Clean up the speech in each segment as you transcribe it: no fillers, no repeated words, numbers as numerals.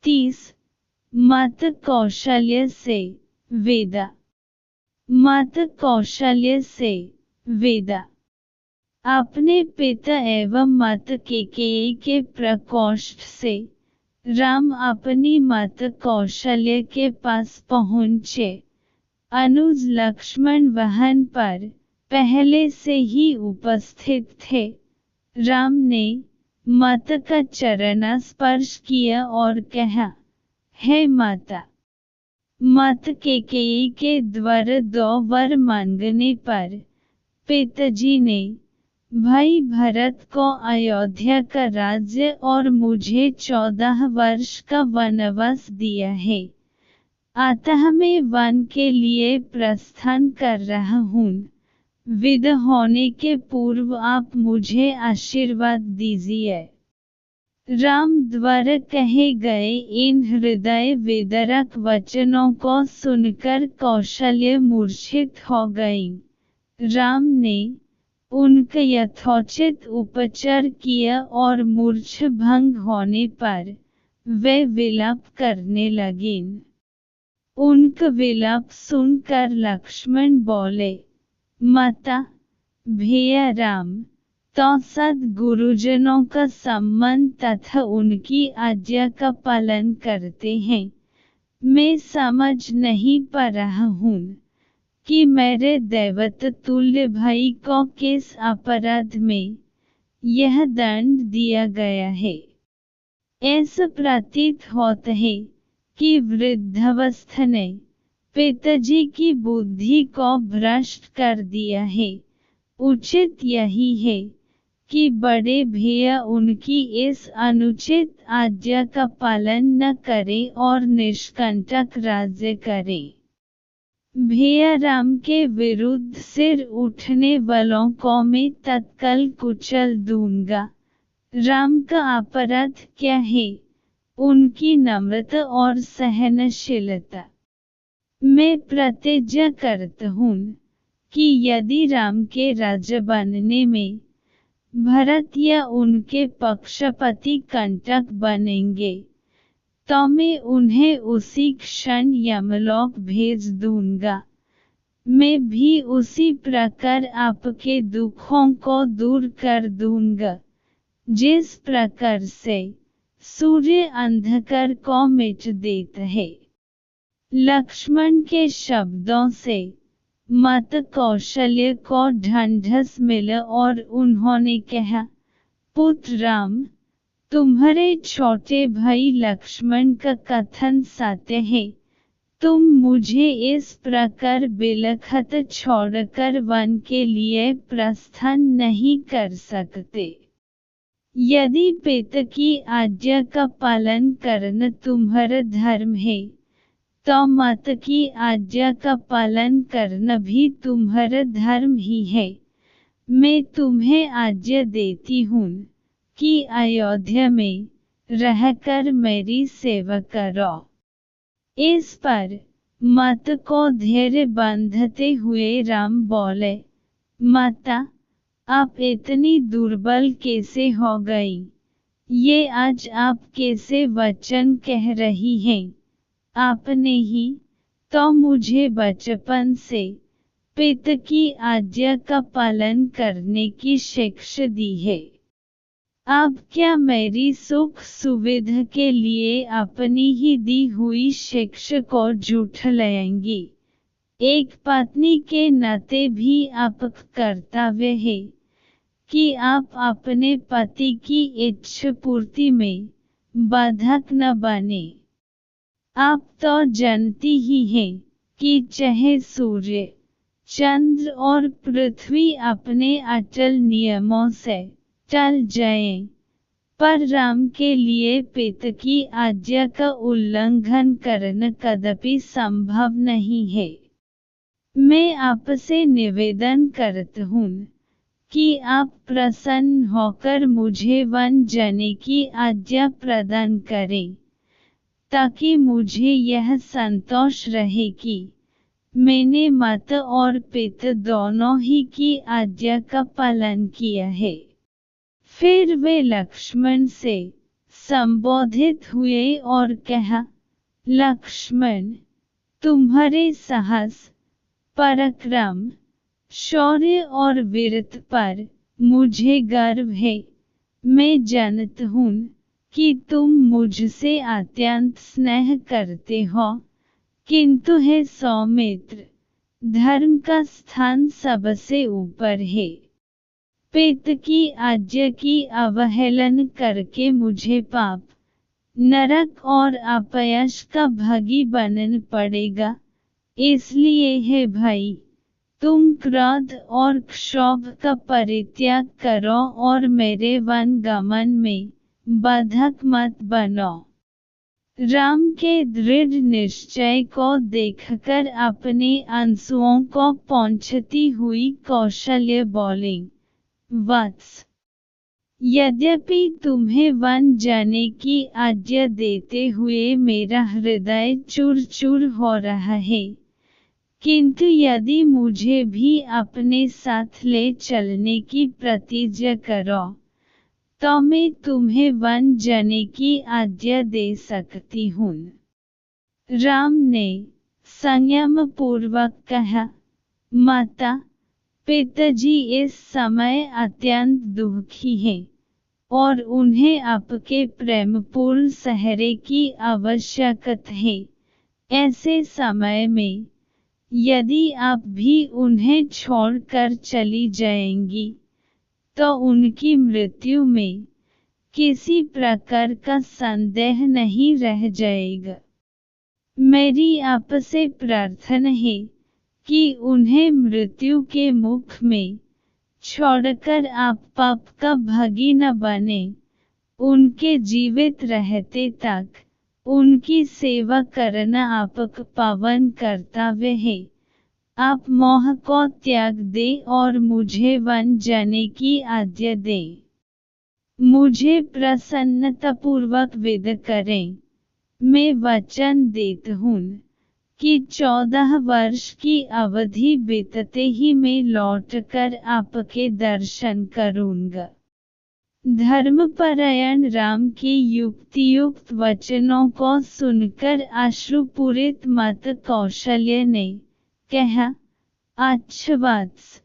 30 मत कौशल्य से वेदा। मत कौशल्य से वेदा। अपने पिता एवं मत केकेयी के प्रकोष्ठ से राम अपनी मत कौशल्य के पास पहुँचे। अनुज लक्ष्मण वाहन पर पहले से ही उपस्थित थे। राम ने मत का चरण स्पर्श किया और कहा, हे माता। मत केकेयी के द्वारा 2 वर मांगने पर पिताजी ने भाई भरत को अयोध्या का राज्य और मुझे 14 वर्ष का वनवास दिया है। अतः मैं वन के लिए प्रस्थान कर रहा हूँ। विदा होने के पूर्व आप मुझे आशीर्वाद दीजिए। राम द्वारा कहे गए इन हृदय विदारक वचनों को सुनकर कौशल्य मूर्छित हो गई। राम ने उनका यथोचित उपचार किया और मूर्छ भंग होने पर वे विलाप करने लगीं। उनका विलाप सुनकर लक्ष्मण बोले, माता, भैया राम तो सद्गुरुजनों का सम्मान तथा उनकी आज्ञा का पालन करते हैं। मैं समझ नहीं पा रहा हूँ कि मेरे दैवत तुल्य भाई को किस अपराध में यह दंड दिया गया है। ऐसा प्रतीत होता है कि वृद्धावस्था ने पिताजी की बुद्धि को भ्रष्ट कर दिया है। उचित यही है कि बड़े भैया उनकी इस अनुचित आज्ञा का पालन न करें और निष्कंटक राज्य करें। भैया राम के विरुद्ध सिर उठने वालों को मैं तत्काल कुचल दूंगा। राम का अपराध क्या है? उनकी नम्रता और सहनशीलता। मैं प्रतिज्ञा करता हूँ कि यदि राम के राजा बनने में भरत या उनके पक्षपाती कंटक बनेंगे तो मैं उन्हें उसी क्षण यमलोक भेज दूंगा। मैं भी उसी प्रकार आपके दुखों को दूर कर दूंगा, जिस प्रकार से सूर्य अंधकार को मिटा देता है। लक्ष्मण के शब्दों से मत कौशल्य को ढांढस मिला और उन्होंने कहा, पुत्र राम, तुम्हारे छोटे भाई लक्ष्मण का कथन सत्य है। तुम मुझे इस प्रकार बिलखत छोड़कर वन के लिए प्रस्थान नहीं कर सकते। यदि पिता की आज्ञा का पालन करना तुम्हारा धर्म है, तो मत की आज्ञा का पालन करना भी तुम्हारा धर्म ही है। मैं तुम्हें आज्ञा देती हूँ कि अयोध्या में रहकर मेरी सेवा करो। इस पर मत को धैर्य बांधते हुए राम बोले, माता, आप इतनी दुर्बल कैसे हो गई? ये आज आप कैसे वचन कह रही हैं? आपने ही तो मुझे बचपन से पिता की आज्ञा का पालन करने की शिक्षा दी है। अब क्या मेरी सुख सुविधा के लिए अपनी ही दी हुई शिक्षा को झुठलाएंगी? एक पत्नी के नाते भी आपका कर्तव्य है कि आप अपने पति की इच्छा पूर्ति में बाधक न बने। आप तो जानती ही हैं कि चाहे सूर्य, चंद्र और पृथ्वी अपने अटल नियमों से टल जाएं, पर राम के लिए पिता की आज्ञा का उल्लंघन करना कदापि संभव नहीं है। मैं आपसे निवेदन करता हूँ कि आप प्रसन्न होकर मुझे वन जाने की आज्ञा प्रदान करें, ताकि मुझे यह संतोष रहे कि मैंने माता और पिता दोनों ही की आज्ञा का पालन किया है। फिर वे लक्ष्मण से संबोधित हुए और कहा, लक्ष्मण, तुम्हारे साहस, पराक्रम, शौर्य और वीरता पर मुझे गर्व है। मैं जानता हूँ कि तुम मुझसे अत्यंत स्नेह करते हो, किंतु हे सौमित्र, धर्म का स्थान सबसे ऊपर है। पिता की आज्ञा की अवहेलना करके मुझे पाप, नरक और अपयश का भागी बनना पड़ेगा। इसलिए हे भाई, तुम क्रोध और क्षोभ का परित्याग करो और मेरे वनगमन में बाधक मत बनो। राम के दृढ़ निश्चय को देखकर अपने आंसुओं को पोंछती हुई कौशल्या बोली, वत्स, यद्यपि तुम्हें वन जाने की आज्ञा देते हुए मेरा हृदय चूर चूर हो रहा है, किंतु यदि मुझे भी अपने साथ ले चलने की प्रतिज्ञा करो, तो मैं तुम्हें वन जाने की आज्ञा दे सकती हूँ। राम ने संयम पूर्वक कहा, माता, पिताजी इस समय अत्यंत दुखी हैं और उन्हें आपके प्रेमपूर्ण सहारे की आवश्यकता है। ऐसे समय में यदि आप भी उन्हें छोड़कर चली जाएंगी, तो उनकी मृत्यु में किसी प्रकार का संदेह नहीं रह जाएगा। मेरी आपसे प्रार्थना है कि उन्हें मृत्यु के मुख में छोड़कर आप पाप का भागी न बने। उनके जीवित रहते तक उनकी सेवा करना आपका पावन कर्तव्य है। आप मोह को त्याग दें और मुझे वन जाने की आज्ञा दें। मुझे प्रसन्नतापूर्वक विदा करें। मैं वचन देता हूँ कि 14 वर्ष की अवधि बीतते ही मैं लौटकर आपके दर्शन करूँगा। धर्मपरायण राम की युक्तियुक्त वचनों को सुनकर अश्रुपूरित माता कौशल्या ने कहा, अच्छा वत्स,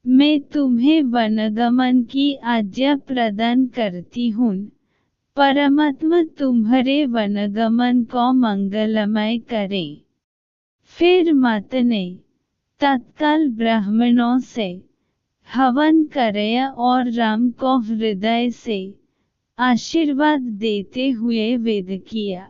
मैं तुम्हें वनगमन की आज्ञा प्रदान करती हूँ। परमात्मा तुम्हारे वनगमन को मंगलमय करे। फिर माता ने तत्काल ब्राह्मणों से हवन कराया और राम को हृदय से आशीर्वाद देते हुए विदा किया।